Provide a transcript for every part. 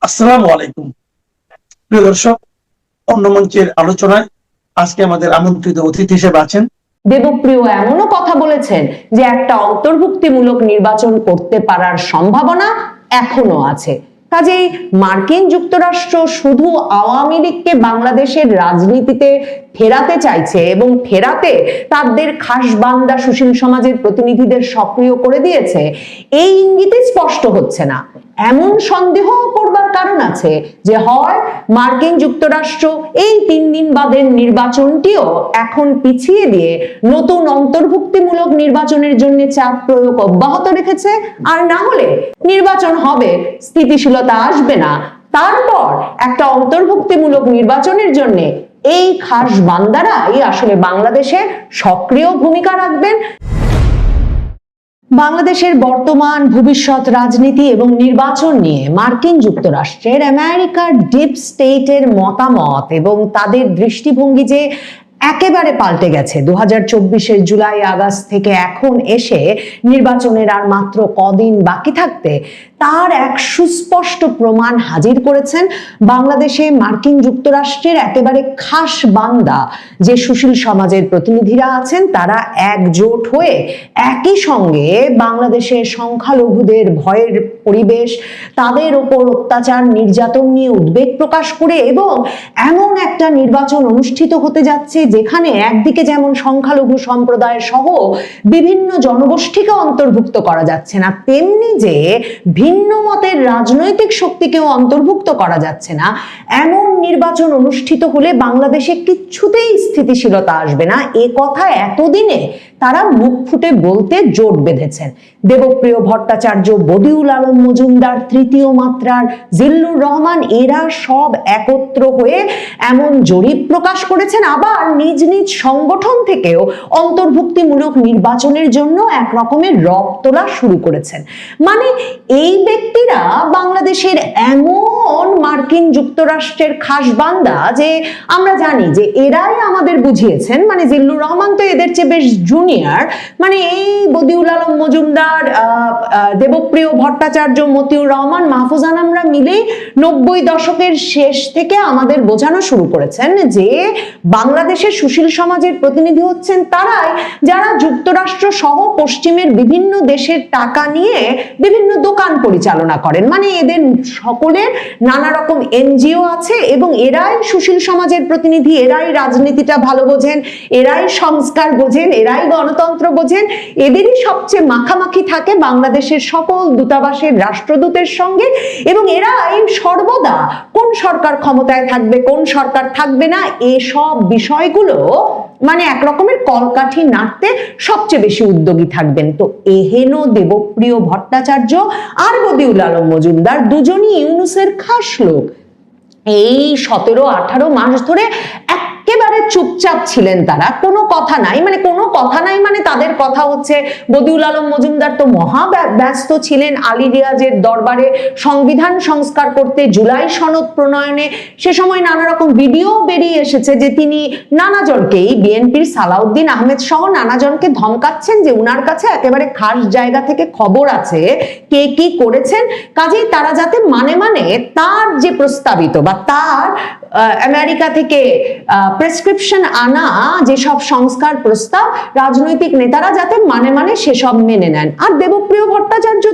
আসসালামু আলাইকুম প্রিয় দর্শক, অন্য মঞ্চের আলোচনায় আজকে আমাদের আমন্ত্রিত অতিথি হিসেবে আছেন দেবপ্রিয় এমনও কথা বলেছেন যে একটা অন্তর্ভুক্তিমূলক নির্বাচন করতে পারার সম্ভাবনা এখনো আছে। কাজেই মার্কিন যুক্তরাষ্ট্র শুধু আওয়ামী লীগকে বাংলাদেশের রাজনীতিতে ফেরাতে চাইছে এবং ফেরাতে তাদের খাস বান্দা সুশীল সমাজের প্রতিনিধিদের সক্রিয় করে দিয়েছে, এই ইঙ্গিতে স্পষ্ট হচ্ছে না। এমন সন্দেহ করবার কারণ আছে যে হয় মার্কিন যুক্তরাষ্ট্র এই 3 দিন বাদের নির্বাচনটিও এখন পিছিয়ে দিয়ে নতুন অন্তর্ভুক্তিমূলক নির্বাচনের জন্য চাপ প্রয়োগ অব্যাহত রেখেছে, আর না হলে নির্বাচন হবে, স্থিতিশীলতা আসবে না, তারপর একটা অন্তর্ভুক্তিমূলক নির্বাচনের জন্য এই খাস বান্দারাই আসলে বাংলাদেশে সক্রিয় ভূমিকা রাখবেন। বাংলাদেশের বর্তমান ভবিষ্যৎ রাজনীতি এবং নির্বাচন নিয়ে মার্কিন যুক্তরাষ্ট্রের আমেরিকার ডিপ স্টেটের মতামত এবং তাদের দৃষ্টিভঙ্গি যে একেবারে পাল্টে গেছে 2024-এর জুলাই আগস্ট থেকে এখন এসে নির্বাচনের আর মাত্র কদিন বাকি থাকতে, তার এক সুস্পষ্ট প্রমাণ হাজির করেছেন বাংলাদেশে মার্কিন যুক্তরাষ্ট্রের একেবারে খাস বান্দা যে সুশীল সমাজের প্রতিনিধিরা আছেন, তারা একজোট হয়ে একই সঙ্গে বাংলাদেশের সংখ্যালঘুদের ভয়ের পরিবেশ, তাদের ওপর অত্যাচার নির্যাতন নিয়ে উদ্বেগ প্রকাশ করে এবং এমন একটা নির্বাচন অনুষ্ঠিত হতে যাচ্ছে যেখানে একদিকে যেমন সংখ্যালঘু সম্প্রদায় সহ বিভিন্ন জনগোষ্ঠীকে অন্তর্ভুক্ত করা যাচ্ছে না, তেমনি যে ভিন্ন মতের রাজনৈতিক শক্তিকেও অন্তর্ভুক্ত করা যাচ্ছে না, এমন নির্বাচন অনুষ্ঠিত হলে বাংলাদেশে কিছুতেই স্থিতিশীলতা আসবে না, এ কথা এতদিনে তারা মুখ ফুটে বলতে জোট বেঁধেছেন। দেবপ্রিয় ভট্টাচার্য, বদিউল আলম মজুমদার, তৃতীয় মাত্রার জিল্লুর রহমান, এরা সব একত্র হয়ে এমন জরিপ প্রকাশ করেছেন, আবার নিজ নিজ সংগঠন থেকেও অন্তর্ভুক্তিমূলক নির্বাচনের জন্য এক রকমের রব তোলা শুরু করেছেন। মানে এই ব্যক্তিরা বাংলাদেশের এমন মার্কিন যুক্তরাষ্ট্রের খাস বান্দা যে আমরা জানি যে এরাই আমাদের বুঝিয়েছেন, মানে জিল্লুর রহমান তো এদের চেয়ে বেশ জুনিয়র, মানে এই বদিউল আলম মজুমদার, দেবপ্রিয় ভট্টাচার্য, মতিউর রহমান, মাহফুজ আনামরা মিলে 90 দশকের শেষ থেকে আমাদের বোঝানো শুরু করেছেন যে বাংলাদেশের সুশীল সমাজের প্রতিনিধি হচ্ছেন তারাই যারা যুক্তরাষ্ট্র সহ পশ্চিমের বিভিন্ন দেশের টাকা নিয়ে বিভিন্ন দোকান পরিচালনা করেন। মানে এদের সকলের নানা রকম এনজিও আছে এবং এরাই সুশীল সমাজের প্রতিনিধি, এরাই রাজনীতিটা ভালো বোঝেন, এরাই সংস্কার বোঝেন, এরাই গণতন্ত্র বোঝেন, এদেরই সবচেয়ে মাখামাখি থাকে বাংলাদেশের সকল দূতাবাসের রাষ্ট্রদূতের সঙ্গে, এবং এরাই সর্বদা কোন সরকার ক্ষমতায় থাকবে, কোন সরকার থাকবে না, এসব বিষয়গুলো মানে এক রকমের কলকাঠি নাড়তে সবচেয়ে বেশি উদ্যোগী থাকবেন। তো এহেন দেবপ্রিয় ভট্টাচার্য আর বদিউল আলম মজুমদার দুজনই ইউনূসের খাস লোক। এই 17-18 মাস ধরে একেবারে চুপচাপ ছিলেন তারা, কোনো কথা নাই, মানে কোনো কথা নাই মানে তাদের কথা হচ্ছে বদিউল আলম মজুমদার তো মহা ব্যস্ত ছিলেন আলী রিয়াজের দরবারে সংবিধান সংস্কার করতে, জুলাই সনদ প্রণয়নে। সে সময় নানা রকম ভিডিও বেরিয়ে এসেছে যে তিনি নানাজনকেই, বিএনপির সালাউদ্দিন আহমেদ সহ নানাজনকে ধমকাচ্ছেন যে উনার কাছে একেবারে খাস জায়গা থেকে খবর আছে কে কি করেছেন, কাজেই তারা যাতে মানে তার যে প্রস্তাবিত বা তার আমেরিকা থেকে প্রেসক্রিপশন আনা যেসব সংস্কার প্রস্তাব রাজনৈতিক নেতারা যাতে মানে সেসব মেনে নেন। আর দেবপ্রিয় ভট্টাচার্য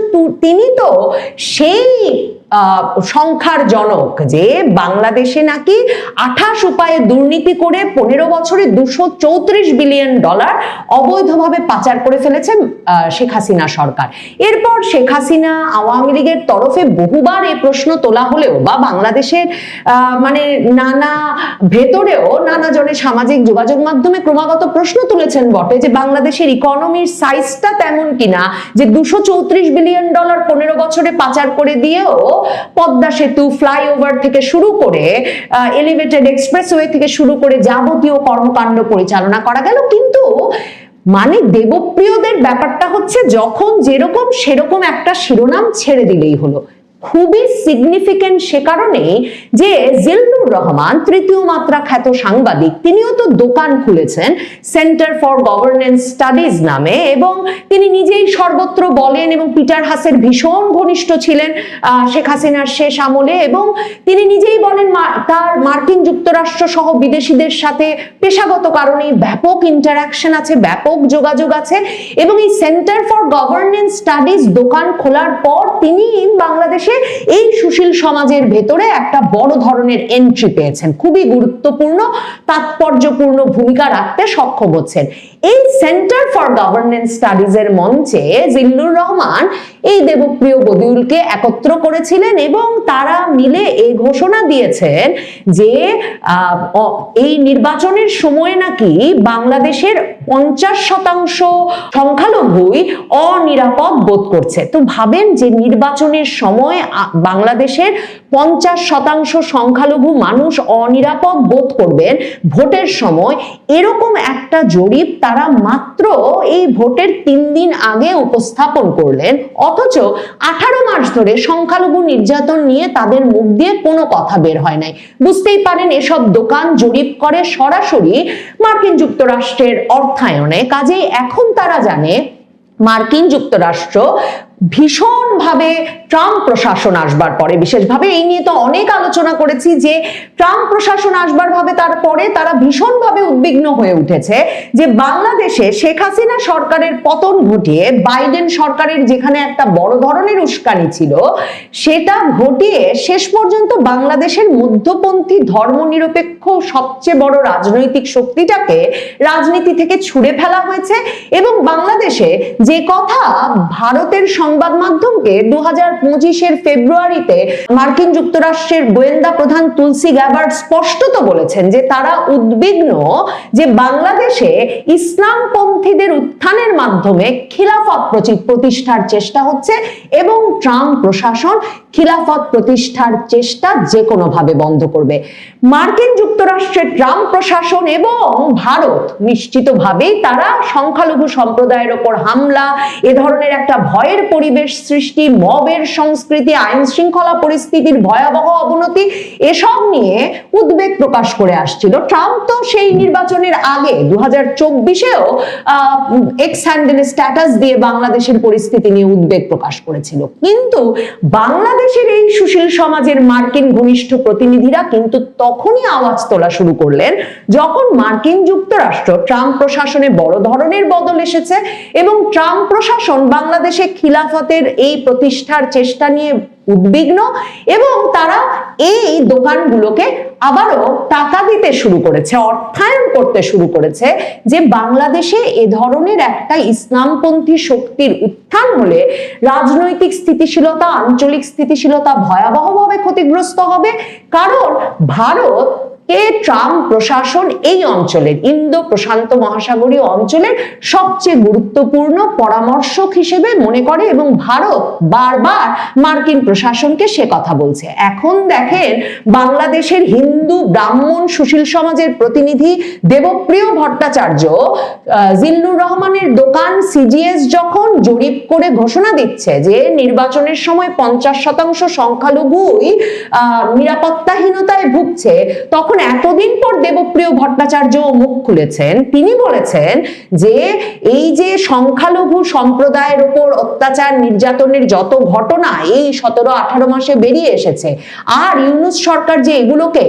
তিনি তো সেই সংখ্যার জনক যে বাংলাদেশে নাকি 28 উপায়ে দুর্নীতি করে 15 বছরে $234 বিলিয়ন অবৈধভাবে পাচার করে ফেলেছে শেখ হাসিনা সরকার। এরপর শেখ হাসিনা আওয়ামী লীগের তরফে বহুবার এই প্রশ্ন তোলা হলেও বা বাংলাদেশের মানে নানা ভেতরেও নানা জনের সামাজিক যোগাযোগ মাধ্যমে ক্রমাগত প্রশ্ন তুলেছেন বটে যে বাংলাদেশের ইকোনমির সাইজটা তেমন কিনা যে $234 বিলিয়ন 15 বছরে পাচার করে দিয়েও পদ্মা সেতু, ফ্লাইওভার থেকে শুরু করে এলিভেটেড এক্সপ্রেসওয়ে থেকে শুরু করে যাবতীয় কর্মকাণ্ড পরিচালনা করা গেল। কিন্তু মানে দেবপ্রিয়দের ব্যাপারটা হচ্ছে যখন যেরকম সেরকম একটা শিরোনাম ছেড়ে দিলেই হলো। খুবই সিগনিফিকেন্ট সে কারণেই যে জিল্লুর রহমান, তৃতীয় মাত্রা খ্যাত সাংবাদিক, তিনিও তো দোকান খুলেছেন সেন্টার ফর গভর্নেন্স স্টাডিজ নামে, এবং তিনি নিজেই সর্বত্র বলেন এবং পিটার হাসের ভীষণ ঘনিষ্ঠ ছিলেন শেখ হাসিনার শেষ আমলে, এবং তিনি নিজেই বলেন তার মার্কিন যুক্তরাষ্ট্র সহ বিদেশিদের সাথে পেশাগত কারণে ব্যাপক ইন্টারাকশন আছে, ব্যাপক যোগাযোগ আছে, এবং এই সেন্টার ফর গভর্নেন্স স্টাডিজ দোকান খোলার পর তিনি বাংলাদেশে এই সুশীল সমাজের ভেতরে একটা বড় ধরনের এন্ট্রি পেয়েছেন, খুবই গুরুত্বপূর্ণ তাৎপর্যপূর্ণ ভূমিকা রাখতে সক্ষম হচ্ছেন। এই সেন্টার ফর গভর্নেন্স স্টাডিজ এর মঞ্চে জিল্লুর রহমান এই দেবপ্রিয় বদিউলকে একত্র করেছিলেন এবং তারা মিলে এই ঘোষণা দিয়েছেন যে এই নির্বাচনের সময় নাকি বাংলাদেশের 50% সংখ্যালঘুই অনিরাপদ বোধ করছে। তো ভাবেন যে নির্বাচনের সময় বাংলাদেশের 50% সংখ্যালঘু মানুষ অনিরাপদ বোধ করবেন ভোটের সময়, এরকম একটা জরিপ তারা মাত্র এই ভোটের 3 দিন আগে উপস্থাপন করলেন, অথচ 18 মাস ধরে সংখ্যালঘু নির্যাতন নিয়ে তাদের মুখ দিয়ে কোনো কথা বের হয় নাই। বুঝতেই পারেন এসব দোকান জরিপ করে সরাসরি মার্কিন যুক্তরাষ্ট্রের অর্থায়নে, কাজেই এখন তারা জানে মার্কিন যুক্তরাষ্ট্র ভীষণভাবে ট্রাম্প প্রশাসন আসবার পরে, বিশেষভাবে এই নিয়ে তো অনেক আলোচনা করেছি যে ট্রাম্প প্রশাসন আসবার ভাবে তারপরে তারা ভীষণভাবে উদ্বিগ্ন হয়ে উঠেছে যে বাংলাদেশে শেখ হাসিনা সরকারের পতন ঘটিয়ে বাইডেন সরকারের যেখানে একটা বড় ধরনের উস্কানি ছিল সেটা ঘটিয়ে শেষ পর্যন্ত বাংলাদেশের মধ্যপন্থী ধর্মনিরপেক্ষ সবচেয়ে বড় রাজনৈতিক শক্তিটাকে রাজনীতি থেকে ছুড়ে ফেলা হয়েছে, এবং বাংলাদেশে যে কথা ভারতের সংবাদ মাধ্যমকে 2025 ফেব্রুয়ারিতে মার্কিন যুক্তরাষ্ট্রের গোয়েন্দা প্রধান তুলসি গ্যাবার্ড স্পষ্টত বলেছেন যে তারা উদ্বিগ্ন যে বাংলাদেশে ইসলামপন্থীদের উত্থানের মাধ্যমে খিলাফত প্রতিষ্ঠার চেষ্টা হচ্ছে এবং ট্রাম্প প্রশাসন খিলাফত প্রতিষ্ঠার চেষ্টা যে কোনো ভাবে বন্ধ করবে। মার্কিন যুক্তরাষ্ট্রের ট্রাম্প প্রশাসন এবং ভারত নিশ্চিতভাবেই তারা সংখ্যালঘু সম্প্রদায়ের উপর হামলা, এ ধরনের একটা ভয়ের পরিবেশ সৃষ্টি, মবের সংস্কৃতি, আইন শৃঙ্খলা পরিস্থিতির ভয়াবহ অবনতি, এসব নিয়ে উদ্বেগ প্রকাশ করে আসছিল। ট্রাম্প তো সেই নির্বাচনের আগে 2024-এও এক্স হ্যান্ডেলে স্ট্যাটাস দিয়ে বাংলাদেশের পরিস্থিতি নিয়ে উদ্বেগ প্রকাশ করেছিল, কিন্তু বাংলাদেশের এই সুশীল সমাজের মার্কিন ঘনিষ্ঠ প্রতিনিধিরা কিন্তু তখনই আওয়াজ তোলা শুরু করলেন যখন মার্কিন যুক্তরাষ্ট্র ট্রাম্প প্রশাসনে বড় ধরনের বদল এসেছে এবং ট্রাম্প প্রশাসন বাংলাদেশে খিলাফতের এই প্রতিষ্ঠার চেষ্টা নিয়ে উদ্বিগ্ন, এবং তারা এই দোকানগুলোকে আবারও টাকা দিতে শুরু করেছে, অর্থায়ন করতে শুরু করেছে, যে বাংলাদেশে এ ধরনের একটা ইসলামপন্থী শক্তির উত্থান হলে রাজনৈতিক স্থিতিশীলতা, আঞ্চলিক স্থিতিশীলতা ভয়াবহভাবে ক্ষতিগ্রস্ত হবে, কারণ ভারত ট্রাম্প প্রশাসন এই অঞ্চলের ইন্দো প্রশান্ত মহাসাগরীয় অঞ্চলের সবচেয়ে গুরুত্বপূর্ণ পরামর্শক হিসেবে মনে করে এবং ভারত বারবার মার্কিন প্রশাসনকে সে কথা বলছে। এখন দেখেন বাংলাদেশের হিন্দু ব্রাহ্মণ সুশীল সমাজের প্রতিনিধি দেবপ্রিয় ভট্টাচার্য জিল্লুর রহমানের দোকান সিজিএস যখন জরিপ করে ঘোষণা দিচ্ছে যে নির্বাচনের সময় 50% সংখ্যালঘুই নিরাপত্তাহীনতায় ভুগছে, তখন এতদিন পর দেবপ্রিয় ভট্টাচার্য মুখ খুলেছেন। তিনি বলেছেন যে এই যে সংখ্যালঘু সম্প্রদায়ের উপর অত্যাচার নির্যাতনের যত ঘটনা এই 17-18 মাসে বেরিয়ে এসেছে, আর ইউনূস সরকার যে এগুলোকে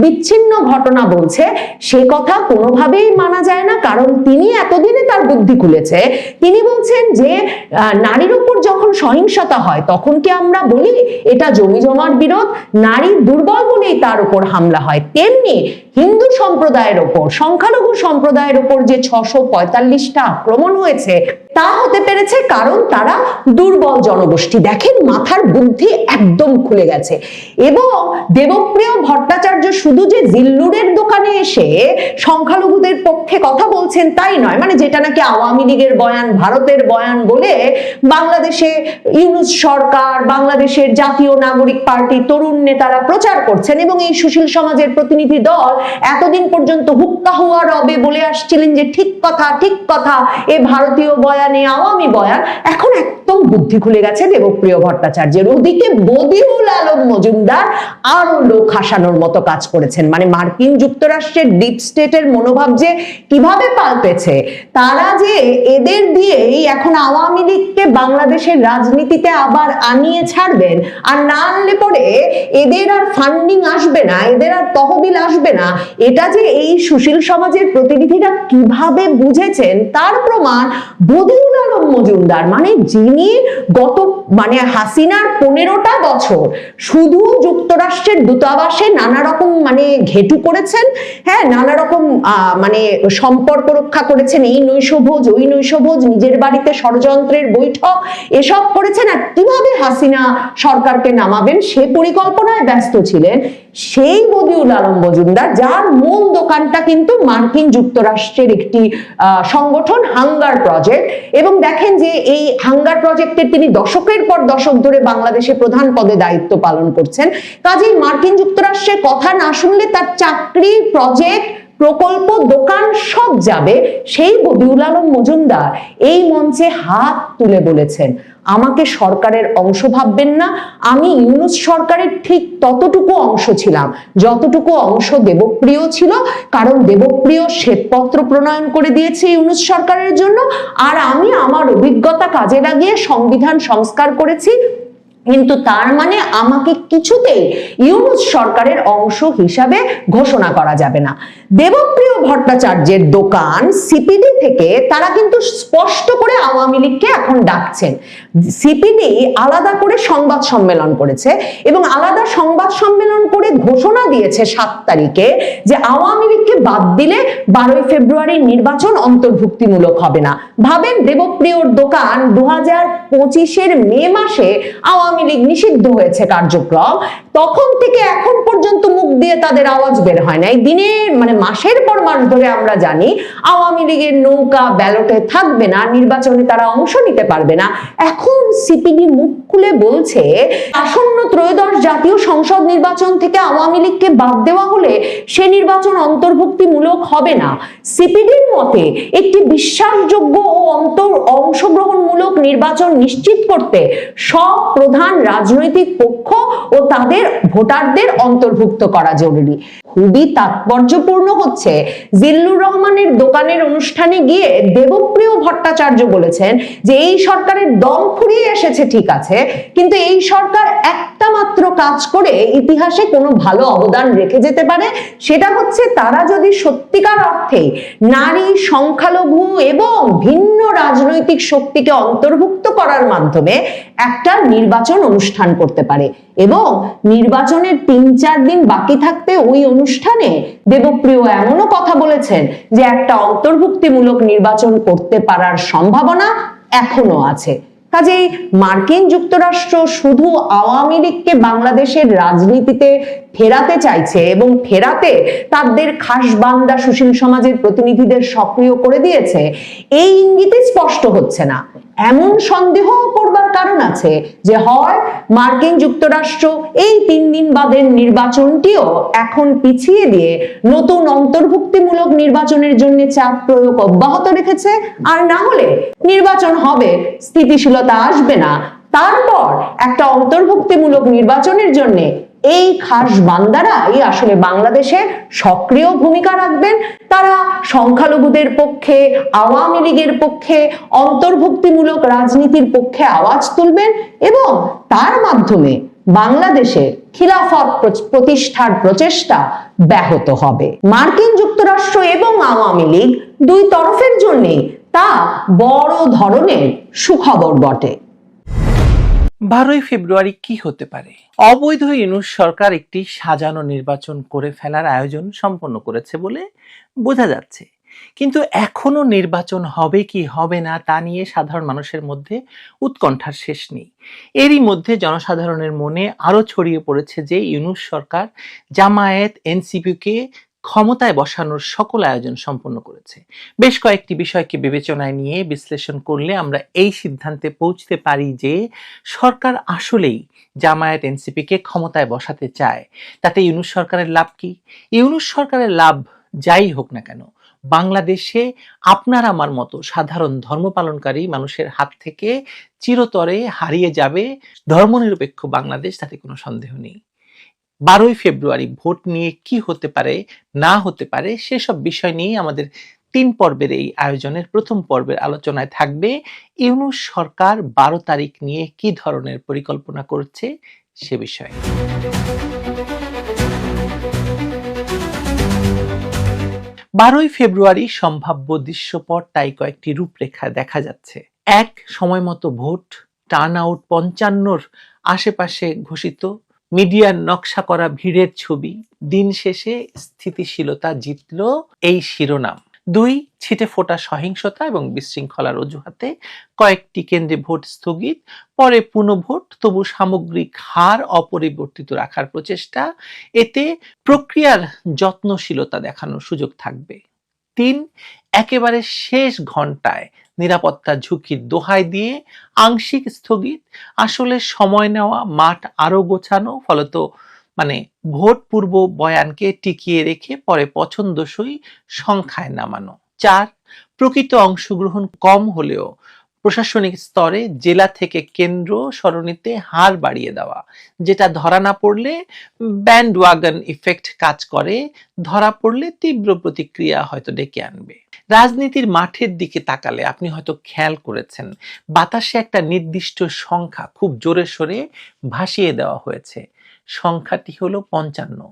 বিচ্ছিন্ন ঘটনা বলছে সে কথা কোনোভাবেই মানা যায় না, কারণ তিনি এতদিনে তার বুদ্ধি খুলেছে। তিনি বলছেন যে নারীর উপর যখন সহিংসতা হয় তখন কি আমরা বলি এটা জমি জমার বিরোধ, নারী দুর্বল বলেই তার উপর হামলা হয়, তেমনি হিন্দু সম্প্রদায়ের উপর, সংখ্যালঘু সম্প্রদায়ের উপর যে 645টা আক্রমণ হয়েছে তা হতে পেরেছে কারণ তারা দুর্বল জনগোষ্ঠী। দেখেন মাথার বুদ্ধি একদম খুলে গেছে। এবং দেবপ্রিয় ভট্টাচার্য শুধু যে জিল্লুরের দোকানে এসে সংখ্যালঘুদের পক্ষে কথা বলছেন তাই নয়, মানে যেটা নাকি আওয়ামী লীগের বয়ান, ভারতের বয়ান বলে বাংলাদেশে ইউনূস সরকার, বাংলাদেশের জাতীয় নাগরিক পার্টি তরুণ নেতারা প্রচার করছেন এবং এই সুশীল সমাজের প্রতিনিধি দল এতদিন পর্যন্ত হুক্কা হুয়া রবে বলে আসছিলেন যে ঠিক কথা ঠিক কথা, এ ভারতীয় বয়ান, এ আওয়ামী বয়ান, এখন একদম বুদ্ধি খুলে গেছে দেবপ্রিয় ভট্টাচার্যের। ওদিকে বদিউল আলম মজুমদার আরো লোক হাসানোর মতো কাজ করেছেন। মানে মার্কিন যুক্তরাষ্ট্রের ডিপ স্টেটের মনোভাব যে কিভাবে পাল্টেছে, তারা যে এদের দিয়েই এখন আওয়ামী লীগকে বাংলাদেশের রাজনীতিতে আবার আনিয়ে ছাড়বেন, আর না আনলে পরে এদের আর ফান্ডিং আসবে না, এদের আর তহবিল আসবে না, এটা যে এই সুশীল সমাজের প্রতিনিধিরা কিভাবে বুঝেছেন তার প্রমাণ বদিউল আলম মজুমদার। মানে যিনি গত হাসিনার 15টা বছর শুধু যুক্তরাষ্ট্রের দূতাবাসে নানা রকম ঘেটু করেছেন, হ্যাঁ, নানা রকম সম্পর্ক রক্ষা করেছেন, এই নৈশভোজ ওই নৈশভোজ, নিজের বাড়িতে ষড়যন্ত্রের বৈঠক এসব করেছেন, আর কিভাবে হাসিনা সরকারকে নামাবেন সে পরিকল্পনায় ব্যস্ত ছিলেন, সেই বদিউল আলম মজুমদার, যার মূল দোকানটা কিন্তু মার্কিন যুক্তরাষ্ট্রের একটি সংগঠন হাঙ্গার প্রজেক্ট। এবং দেখেন যে এই হাঙ্গার প্রজেক্টের তিনি দশকের পর দশক ধরে বাংলাদেশে প্রধান পদে দায়িত্ব পালন করছেন। কাজেই মার্কিন যুক্তরাষ্ট্রের কথা না শুনলে তার চাকরি, প্রজেক্ট, প্রকল্প, দোকান সব যাবে। সেই বদিউল আলম মজুমদার এই মঞ্চে হাত তুলে বলেছেন, আমাকে সরকারের অংশ ভাববেন না, আমি ইউনূস সরকারের ঠিক ততটুকু অংশ ছিলাম যতটুকু অংশ দেবপ্রিয় ছিল, কারণ দেবপ্রিয় শ্বেতপত্র প্রণয়ন করে দিয়েছে ইউনূস সরকারের জন্য, আর আমি আমার অভিজ্ঞতা কাজে লাগিয়ে সংবিধান সংস্কার করেছি। কিন্তু তার মানে আমাকে কিছুতেই ইউনূস সরকারের অংশ হিসাবে ঘোষণা করা যাবে না। দেবপ্রিয় ভট্টাচার্যের দোকান সিপিডি থেকে তারা কিন্তু স্পষ্ট করে আওয়ামী লীগকে এখন ডাকছেন। সিপিডি আলাদা করে সংবাদ সম্মেলন করেছে এবং আলাদা সংবাদ সম্মেলন করে ঘোষণা দিয়েছে 7 তারিখে যে আওয়ামী লীগকে বাদ দিলে 12ই ফেব্রুয়ারির নির্বাচন অন্তর্ভুক্তিমূলক হবে না। ভাবেন, দেবপ্রিয়র দোকান 2025-এর মে মাসে আওয়ামী লীগ নিষিদ্ধ হয়েছে কার্যক্রম, তখন থেকে এখন পর্যন্ত মুখ দিয়ে তাদের আওয়াজ বের হয় না। এই দিনের মাসের পর মাস ধরে আমরা জানি আওয়ামী লীগের নৌকা ব্যালটে থাকবে না, নির্বাচনে তারা অংশ নিতে পারবে না। এখন সিপিডি মুখ খুলে বলছে আসন্ন ত্রয়োদশ জাতীয় সংসদ নির্বাচন থেকে আওয়ামী লীগকে বাদ দেওয়া হলে সে নির্বাচন অন্তর্ভুক্তিমূলক হবে না। সিপিডির মতে একটি বিশ্বাসযোগ্য ও অংশগ্রহণমূলক নির্বাচন নিশ্চিত করতে সব প্রধান রাজনৈতিক পক্ষ ও তাদের ভোটারদের অন্তর্ভুক্ত করা জরুরি। খুবই তাৎপর্যপূর্ণ হচ্ছে জিল্লুর রহমানের দোকানের অনুষ্ঠানে গিয়ে দেবপ্রিয় ভট্টাচার্য বলেছেন যে এই সরকারের দম ফুরিয়ে এসেছে ঠিক আছে, কিন্তু এই সরকার একটা মাত্র কাজ করে ইতিহাসে কোনো ভালো অবদান রেখে যেতে পারে, সেটা হচ্ছে তারা যদি সত্যিকার অর্থে নারী, সংখ্যালঘু এবং ভিন্ন রাজনৈতিক শক্তিকে অন্তর্ভুক্ত করার মাধ্যমে একটা নির্বাচন অনুষ্ঠান করতে পারে। এবং নির্বাচনের 3-4 দিন বাকি থাকতে ওই অনুষ্ঠানে দেবপ্রিয় এমনও কথা বলেছেন যে একটা অন্তর্ভুক্তিমূলক নির্বাচন করতে পারার সম্ভাবনা এখনো আছে। কাজেই মার্কিন যুক্তরাষ্ট্র শুধু আওয়ামী লীগকে বাংলাদেশের রাজনীতিতে ফেরাতে চাইছে এবং ফেরাতে তাদের খাস বান্দা সুশীল সমাজের প্রতিনিধিদের সক্রিয় করে দিয়েছে, এই ইঙ্গিতে স্পষ্ট হচ্ছে না। এমন সন্দেহ করবার কারণ আছে যে হয় মার্কিন যুক্তরাষ্ট্র এই 3 দিন বাদের নির্বাচনটিও এখন পিছিয়ে দিয়ে নতুন অন্তর্ভুক্তিমূলক নির্বাচনের জন্য চাপ প্রয়োগ অব্যাহত রেখেছে, আর না হলে নির্বাচন হবে, স্থিতিশীলতা আসবে না, তারপর একটা অন্তর্ভুক্তিমূলক নির্বাচনের জন্য এই খাস বান্দারাই আসলে বাংলাদেশে সক্রিয় ভূমিকা রাখবেন। তারা সংখ্যালঘুদের পক্ষে, আওয়ামী লীগের পক্ষে, অন্তর্ভুক্তিমূলক রাজনীতির পক্ষে আওয়াজ তুলবেন এবং তার মাধ্যমে বাংলাদেশে খিলাফত প্রতিষ্ঠার প্রচেষ্টা ব্যাহত হবে। মার্কিন যুক্তরাষ্ট্র এবং আওয়ামী লীগ দুই তরফের জন্যই তা বড় ধরনের সুখবর বটে। 12ই ফেব্রুয়ারি কি হতে পারে? অবৈধ ইউনূস সরকার একটি সাজানো নির্বাচন করে ফেলার আয়োজন সম্পন্ন করেছে বলে বোঝা যাচ্ছে, কিন্তু এখনো নির্বাচন হবে কি হবে না তা নিয়ে সাধারণ মানুষের মধ্যে উৎকণ্ঠার শেষ নেই। এরই মধ্যে জনসাধারণের মনে আরো ছড়িয়ে পড়েছে যে ইউনূস সরকার জামায়াত, এনসিপিকে ক্ষমতায় বসানোর সকল আয়োজন সম্পন্ন করেছে। বেশ কয়েকটি বিষয়কে বিবেচনায় নিয়ে বিশ্লেষণ করলে আমরা এই সিদ্ধান্তে পৌঁছতে পারি যে সরকার আসলেই জামায়াত, এনসিপিকে ক্ষমতায় বসাতে চায়। তাতে ইউনূস সরকারের লাভ কি? ইউনূস সরকারের লাভ যাই হোক না কেন, বাংলাদেশে আপনার আমার মতো সাধারণ ধর্ম পালনকারী মানুষের হাত থেকে চিরতরে হারিয়ে যাবে ধর্মনিরপেক্ষ বাংলাদেশ, তাতে কোনো সন্দেহ নেই। 12ই ফেব্রুয়ারি ভোট নিয়ে কি হতে পারে না হতে পারে সেসব বিষয় নিয়ে আমাদের 3 পর্বের এই আয়োজনের প্রথম পর্বের আলোচনায় থাকবে ইউনূস সরকার 12 তারিখ নিয়ে কি ধরনের পরিকল্পনা করছে সে বিষয়ে। 12ই ফেব্রুয়ারি সম্ভাব্য দৃশ্যপট তাই কয়েকটি রূপরেখা দেখা যাচ্ছে। এক, সময় মতো ভোট, টার্ন আউট 55-র আশেপাশে ঘোষিত, মিডিয়ার নকশা করা ভিড়ের ছবি, দিন শেষে স্থিতিশীলতা জিতল এই শিরোনাম। 2, ছিটে ফোটা সহিংসতা এবং বিশৃঙ্খলার অজুহাতে কয়েকটি কেন্দ্রে ভোট স্থগিত, পরে পুনঃভোট, তবু সামগ্রিক হার অপরিবর্তিত রাখার প্রচেষ্টা, এতে প্রক্রিয়ার যত্নশীলতা দেখানোর সুযোগ থাকবে। 3, একেবারে শেষ ঘন্টায় নিরাপত্তা ঝুঁকির দোহাই দিয়ে আংশিক স্থগিত, আসলে সময় নেওয়া, মাঠ আরো গোছানো, ফলত ভোট পূর্ব বয়ানকে টিকিয়ে রেখে পরে পছন্দসই সংখ্যায় নামানো। 4, প্রকৃত অংশগ্রহণ কম হলেও প্রশাসনিক স্তরে জেলা থেকে কেন্দ্র সরণিতে হার বাড়িয়ে দেওয়া, যেটা ধরা না পড়লে ব্যান্ড ওয়াগন ইফেক্ট কাজ করে, ধরা পড়লে তীব্র প্রতিক্রিয়া হয়তো ডেকে আনবে। রাজনীতির মাঠের দিকে তাকালে আপনি হয়তো খেয়াল করেছেন বাতাসে একটা নির্দিষ্ট সংখ্যা খুব জোরে সোরে ভাসিয়ে দেওয়া হয়েছে। সংখ্যাটি হলো 55।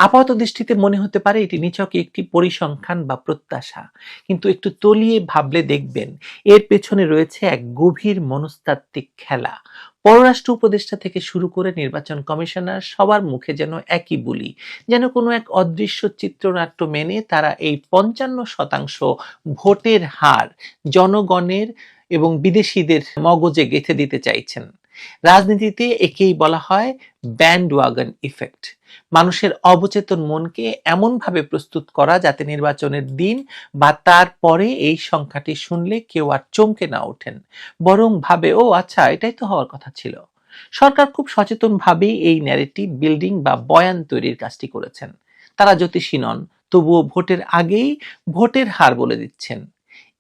আপাত দৃষ্টিতে মনে হতে পারে এটি নিছক একটি পরিসংখ্যান বা প্রত্যাশা, কিন্তু একটু তলিয়ে ভাবলে দেখবেন এর পেছনে রয়েছে এক গভীর মনস্তাত্ত্বিক খেলা। পররাষ্ট্র উপদেষ্টা থেকে শুরু করে নির্বাচন কমিশনার সবার মুখে যেন একই বুলি, যেন কোনো এক অদৃশ্য চিত্রনাট্য মেনে তারা এই 55% ভোটের হার জনগণের এবং বিদেশিদের মগজে গেঁথে দিতে চাইছেন। রাজনীতিতে একেই বলা হয় ব্যান্ড ওয়াগন ইফেক্ট। মানুষের অবচেতন মনকে এমনভাবে প্রস্তুত করা যাতে নির্বাচনের দিন বা তার পরে এই সংখ্যাটি শুনলে কেউ আর চমকে না ওঠেন, বরং ভাবে ও আচ্ছা, এটাই তো হওয়ার কথা ছিল। সরকার খুব সচেতনভাবেই এই ন্যারেটিভ বিল্ডিং বা বয়ান তৈরির কাজটি করেছেন। তারা জ্যোতিষী নন, তবুও ভোটের আগেই ভোটের হার বলে দিচ্ছেন।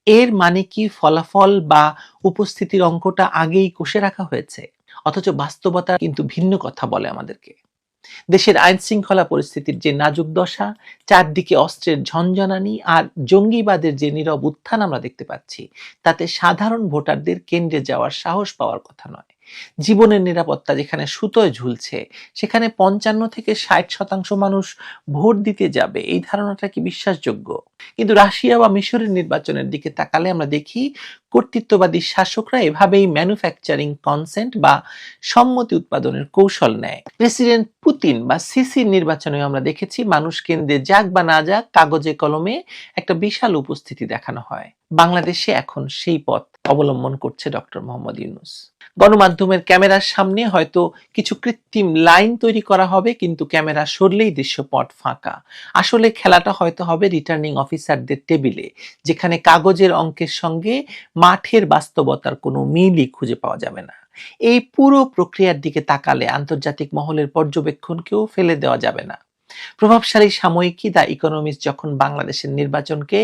এর মানে কি ফলাফল বা উপস্থিতির অঙ্কটা আগেই কষে রাখা হয়েছে? অথচ বাস্তবতা কিন্তু ভিন্ন কথা বলে আমাদেরকে। দেশের আইন শৃঙ্খলা পরিস্থিতির যে নাজুক দশা, চারদিকে অস্ত্রের ঝনঝনানি আর জঙ্গিবাদের যে নীরব উত্থান আমরা দেখতে পাচ্ছি, তাতে সাধারণ ভোটারদের কেন্দ্রে যাওয়ার সাহস পাওয়ার কথা নয়। জীবনের নিরাপত্তা যেখানে সুতোয় ঝুলছে, সেখানে 55 থেকে 60% মানুষ ভোট দিতে যাবে, এই ধারণাটা কি বিশ্বাসযোগ্য? কিন্তু রাশিয়া বা মিশরের নির্বাচনের দিকে তাকালে আমরা দেখি কর্তৃত্ববাদী শাসকরা এভাবেই ম্যানুফ্যাকচারিং কনসেন্ট বা সম্মতি উৎপাদনের কৌশল নেয়। প্রেসিডেন্ট পুতিন বা সিসির নির্বাচনে আমরা দেখেছি মানুষ কেন্দ্রে যাক বা না যাক, কাগজে কলমে একটা বিশাল উপস্থিতি দেখানো হয়। বাংলাদেশে এখন সেই পথ অবলম্বন করছে ডক্টর মোহাম্মদ ইউনূস। গণমাধ্যমের ক্যামেরার সামনে হয়তো কিছু কৃত্রিম লাইন তৈরি করা হবে, কিন্তু ক্যামেরা সরলেই দৃশ্যপট ফাঁকা। আসলে খেলাটা হয়তো হবে রিটার্নিং অফিসারদের টেবিলে, যেখানে কাগজের অঙ্কের সঙ্গে মাঠের বাস্তবতার কোনো মিলই খুঁজে পাওয়া যাবে না। এই পুরো প্রক্রিয়ার দিকে তাকালে আন্তর্জাতিক মহলের পর্যবেক্ষণকেও ফেলে দেওয়া যাবে না। প্রভাবশালী সাময়িকী দ্য ইকোনমিস্ট যখন বাংলাদেশের নির্বাচনকে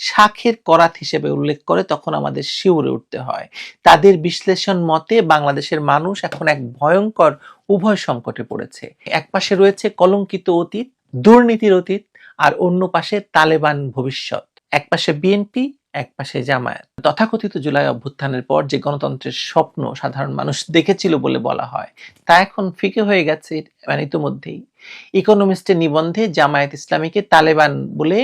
শাখের করাত হিসেবে উল্লেখ করে, তখন আমাদের শিউরে উঠতে হয়। তাদের বিশ্লেষণ মতে বাংলাদেশের মানুষ এখন এক ভয়ঙ্কর উভয় সংকটে পড়েছে। এক পাশে রয়েছে কলঙ্কিত অতীত, দুর্নীতির অতীত, আর অন্য পাশে তালেবান ভবিষ্যৎ। এক পাশে বিএনপি, এক পাশে জামায়াত। তথাকথিত জুলাই অভ্যুত্থানের পর যে গণতন্ত্রের স্বপ্ন সাধারণ মানুষ দেখেছিল বলে বলা হয়, তা এখন ফিকে হয়ে গেছে ইতিমধ্যেই। ইকোনমিস্টের নিবন্ধে জামায়াত ইসলামীকে তালেবান বলে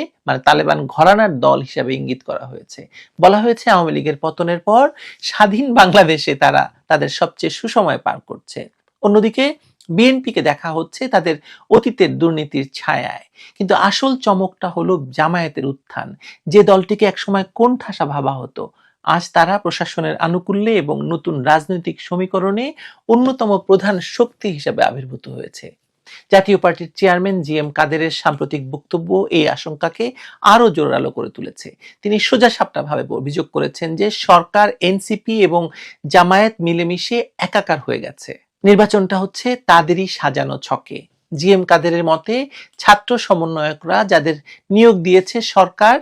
তালেবান ঘরানার দল হিসাবে ইঙ্গিত করা হয়েছে। বলা হয়েছে আওয়ামী লীগের পতনের পর স্বাধীন বাংলাদেশে তারা তাদের সবচেয়ে সুসময় পার করছে। অন্যদিকে বিএনপিকে দেখা হচ্ছে তাদের অতীতের দুর্নীতির ছায়ায়। কিন্তু আসল চমকটা হলো জামায়াতের উত্থান। যে দলটিকে একসময় কোণঠাসা ভাবা হতো, আজ তারা প্রশাসনের আনুকূল্যে এবং নতুন রাজনৈতিক সমীকরণে অন্যতম প্রধান শক্তি হিসেবে আবির্ভূত হয়েছে। জাতীয় পার্টির চেয়ারম্যান জিএম কাদেরের সাম্প্রতিক বক্তব্য এই আশঙ্কাকে আরো জোরালো করে তুলেছে। তিনি সোজাসাপটাভাবে অভিযোগ করেছেন যে সরকার, এনসিপি এবং জামায়াত মিলেমিশে একাকার হয়ে গেছে। নির্বাচনটা হচ্ছে তাদেরই সাজানো ছকে। জিএম কাদেরের মতে ছাত্র সমন্বয়করা যাদের নিয়োগ দিয়েছে সরকার,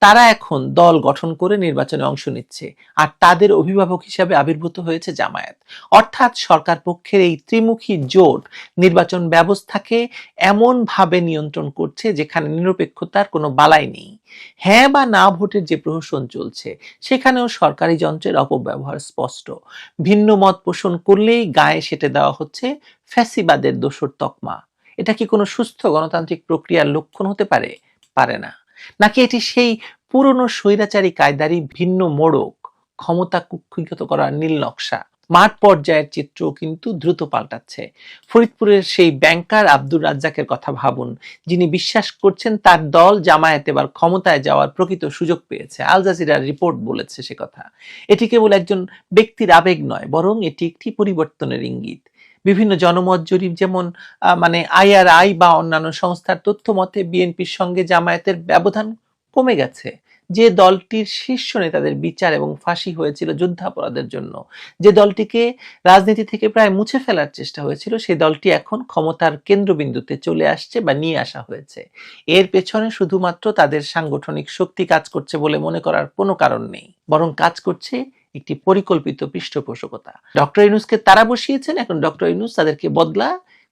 তারা এখন দল গঠন করে নির্বাচনে অংশ নিচ্ছে, আর তাদের অভিভাবক হিসাবে আবির্ভূত হয়েছে জামায়াত। অর্থাৎ সরকার পক্ষের এই ত্রিমুখী জোট নির্বাচন ব্যবস্থাকে এমন ভাবে নিয়ন্ত্রণ করছে যেখানে নিরপেক্ষতার কোনো বালাই নেই। হ্যাঁ বা না ভোটের যে প্রহসন চলছে, সেখানেও সরকারি যন্ত্রের অপব্যবহার স্পষ্ট। ভিন্ন মত পোষণ করলেই গায়ে সেটে দেওয়া হচ্ছে ফ্যাসিবাদের দোসর তকমা। এটা কি কোনো সুস্থ গণতান্ত্রিক প্রক্রিয়ার লক্ষণ হতে পারে? পারে না। নাকি এটি সেই পুরনো স্বৈরাচারী কায়দারই ভিন্ন মোড়ক, ক্ষমতা কুক্ষিগত করার নীল নকশা? মাঠ পর্যায়ের চিত্র কিন্তু দ্রুত পাল্টাচ্ছে। ফরিদপুরের সেই ব্যাংকার আব্দুর রাজ্জাকের কথা ভাবুন, যিনি বিশ্বাস করছেন তার দল জামায়াত এবার ক্ষমতায় যাওয়ার প্রকৃত সুযোগ পেয়েছে। আল জাজিরার রিপোর্ট বলেছে সে কথা। এটি কেবল একজন ব্যক্তির আবেগ নয়, বরং এটি একটি পরিবর্তনের ইঙ্গিত। বিভিন্ন জনমত জরিপ যেমন IRI বা অন্যান্য সংস্থার তথ্য মতে বিএনপির সঙ্গে জামায়াতের ব্যবধান কমে গেছে। যে দলটির শীর্ষ নেতাদের বিচার এবং ফাঁসি হয়েছিল যুদ্ধাপরাধের জন্য, যে দলটিকে রাজনীতি থেকে প্রায় মুছে ফেলার চেষ্টা হয়েছিল, সেই দলটি এখন ক্ষমতার কেন্দ্রবিন্দুতে চলে আসছে বা নিয়ে আসা হয়েছে। এর পেছনে শুধুমাত্র তাদের সাংগঠনিক শক্তি কাজ করছে বলে মনে করার কোনো কারণ নেই, বরং কাজ করছে একটি পরিকল্পিত পৃষ্ঠপোষকতা। ডক্টর ইউনূসকে তারা বসিয়েছেন, এখন ডক্টর ইউনূস তাদেরকে বদলা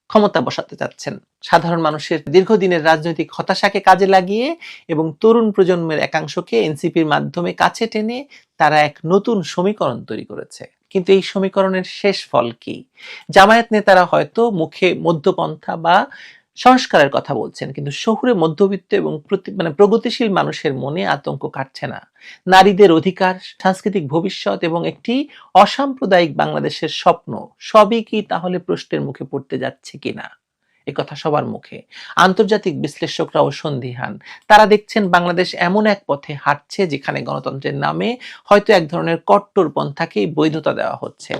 ক্ষমতা বসাতে চাচ্ছেন। সাধারণ মানুষের দীর্ঘদিনের রাজনৈতিক হতাশাকে কাজে লাগিয়ে এবং তরুণ প্রজন্মের একাংশকে এনসিপির মাধ্যমে কাছে টেনে তারা এক নতুন সমীকরণ তৈরি করেছে। কিন্তু এই সমীকরণের শেষ ফল কি? জামায়াত নেতারা হয়তো মুখে মধ্যপন্থা বা সংস্কারের কথা বলছেন, কিন্তু শহুরে মধ্যবিত্ত এবং প্রগতিশীল মানুষের মনে আতঙ্ক কাটছে না। নারীদের অধিকার, সাংস্কৃতিক ভবিষ্যৎ এবং একটি অসাম্প্রদায়িক বাংলাদেশের স্বপ্ন সবই কি তাহলে প্রশ্নের মুখে পড়তে যাচ্ছে কিনা? কথা সবার মুখে। আন্তর্জাতিক বিশ্লেষকরাও সন্দিহান। তারা দেখছেন বাংলাদেশ এমন এক পথে হাঁটছে যেখানে গণতন্ত্রের নামে হয়তো এক ধরনের কট্টরপন্থাকেই বৈধতা দেওয়া হচ্ছে।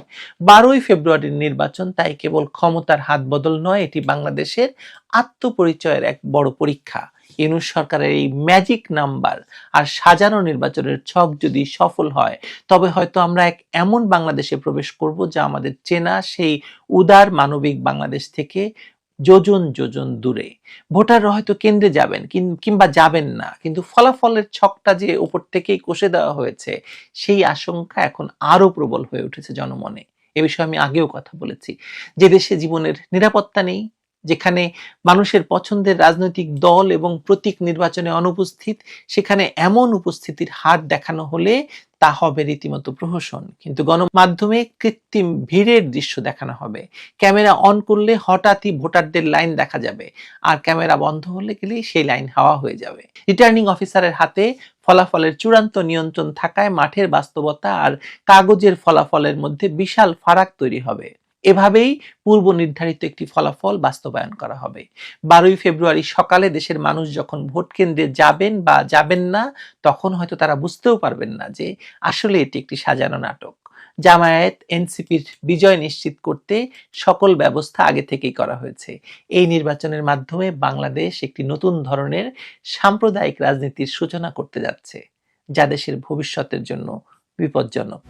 12ই ফেব্রুয়ারির নির্বাচন তাই কেবল ক্ষমতার হাত বদল নয়, এটি বাংলাদেশের আত্মপরিচয়ের এক বড় পরীক্ষা। ইউনূস সরকারের এই ম্যাজিক নাম্বার আর সাজানো নির্বাচনের ছক যদি সফল হয়, তবে হয়তো আমরা এক এমন বাংলাদেশে প্রবেশ করব যা আমাদের চেনা সেই উদার মানবিক বাংলাদেশ থেকে যোজন যোজন দূরে। ভোটাররা হয়তো কেন্দ্রে যাবেন কিংবা যাবেন না, কিন্তু ফলাফলের ছকটা যে উপর থেকেই কষে দেওয়া হয়েছে, সেই আশঙ্কা এখন আরো প্রবল হয়ে উঠেছে জনমনে। এ বিষয়ে আমি আগেও কথা বলেছি। যে দেশে জীবনের নিরাপত্তা নেই, যেখানে মানুষের পছন্দের রাজনৈতিক দল এবং প্রতীক নির্বাচনে অনুপস্থিত, সেখানে এমন উপস্থিতির হার দেখানো হলে তা হবে রীতিমতো প্রহসন। কিন্তু গণমাধ্যমে কৃত্রিম ভিড়ের দৃশ্য দেখানো হবে। ক্যামেরা অন করলে হঠাৎই ভোটারদের লাইন দেখা যাবে, আর ক্যামেরা বন্ধ হলে গেলেই সেই লাইন হাওয়া হয়ে যাবে। রিটার্নিং অফিসারের হাতে ফলাফলের চূড়ান্ত নিয়ন্ত্রণ থাকায় মাঠের বাস্তবতা আর কাগজের ফলাফলের মধ্যে বিশাল ফারাক তৈরি হবে। এভাবেই পূর্ব নির্ধারিত একটি ফলাফল বাস্তবায়ন করা হবে। 12ই ফেব্রুয়ারি সকালে দেশের মানুষ যখন ভোট কেন্দ্রে যাবেন বা যাবেন না, তখন হয়তো তারা বুঝতেও পারবেন না যে আসলে এটি একটি সাজানো নাটক। জামায়াত এনসিপির বিজয় নিশ্চিত করতে সকল ব্যবস্থা আগে থেকেই করা হয়েছে। এই নির্বাচনের মাধ্যমে বাংলাদেশ একটি নতুন ধরনের সাম্প্রদায়িক রাজনীতির সূচনা করতে যাচ্ছে, যা দেশের ভবিষ্যতের জন্য বিপজ্জনক।